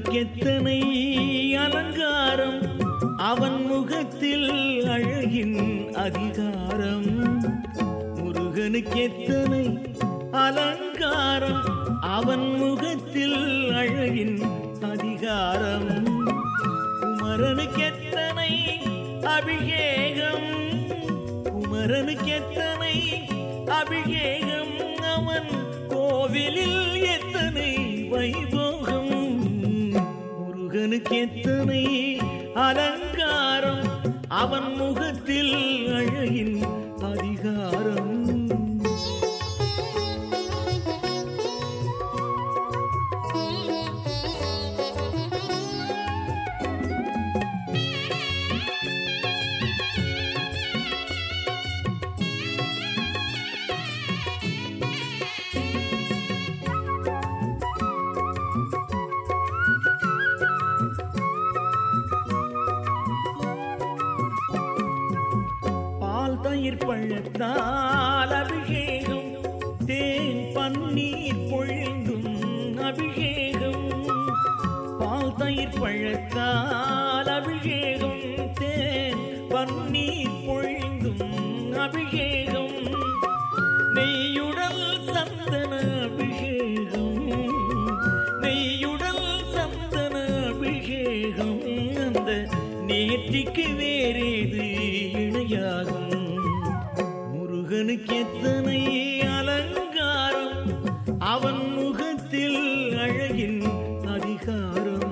முருகனுக்கெத்தனை அலங்காரம், அவன் முகத்தில் அழகின் அதிகாரம். முருகனுக்கெத்தனை அலங்காரம், அவன் முகத்தில் அழகின் அதிகாரம். குமரனுக்கெத்தனை அபிஷேகம், குமரனுக்கெத்தனை அபிஷேகம், அவன் கோவிலில் எத்தனை வைபோகம். முருகனுக்கெத்தனை அலங்காரம், அவன் முகத்தில் அழகின் அதிகாரம். தயிர் பழத்தால் அபிஷேகம், தேன் பன்னீர் பொழிந்தும் அபிஷேகம். பால் தயிர் பழத்தால் அபிஷேகம், தேன் பன்னீர் பொழிந்தும் அபிஷேகம். நெய்யுடல் சந்தன அபிஷேகம், நெய்யுடல் சந்தன அபிஷேகம். அந்த நேற்றிக்கு வேறேது இணையாகும். முருகனுக்கெத்தனை அலங்காரம், அவன் முகத்தில் அழகின் அதிகாரம்.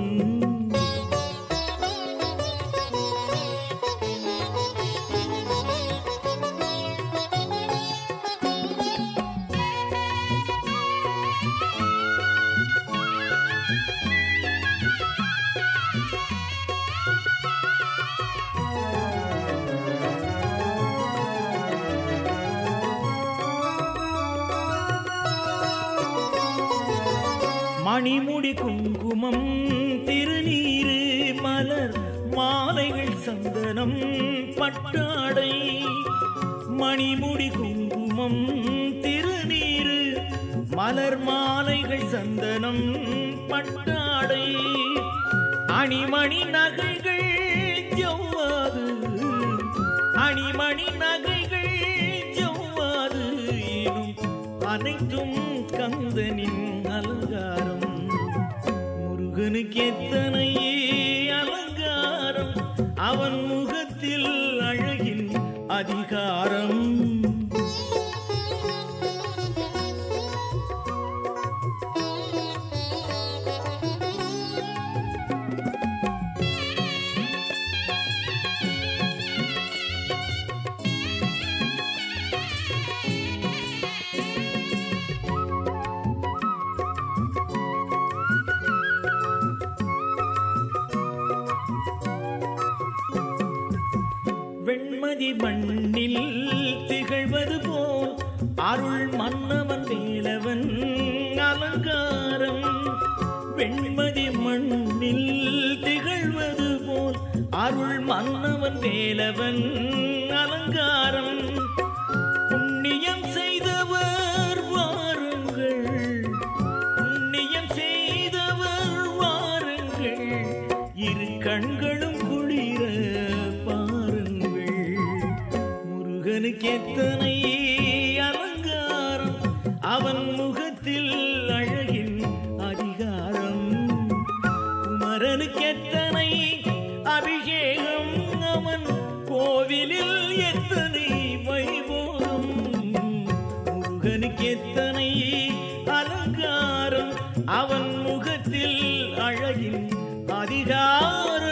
மணிமுடி குங்குமம் திருநீரு மலர் மாலைகள் சந்தனம் பட்டாடை. மணிமுடி குங்குமம் திருநீரு மலர் மாலைகள் சந்தனம் பட்டாடை. அணிமணி நகைகள் ஜவ்வாது, அணிமணி நகைகள் ஜவ்வாது எனும் அனைத்தும் கந்தனின் அலங்காரம். முருகனுக்கெத்தனை அலங்காரம், அவன் முகத்தில் அழகின் அதிகாரம். வெண்மதி மண்ணில் திகழ்வது போல் அருள் மன்னவன் வேலவன் அலங்காரம். வெண்மதி மண்ணில் திகழ்வது போல் அருள் மன்னவன் வேலவன் அலங்காரம். புண்ணியம் செய்தவர் வாருங்கள், புண்ணியம் செய்தவர் வாருங்கள், இரு கண்களும் குளிர முருகனுக்கெத்தனை அலங்காரம், அவன் முகத்தில் அழகின் அதிகாரம். குமரனுக்கெத்தனை அபிஷேகம், அவன் கோவிலில் எத்தனை வைபோகம். முருகனுக்கெத்தனை அலங்காரம், அவன் முகத்தில் அழகின் அதிகாரம்.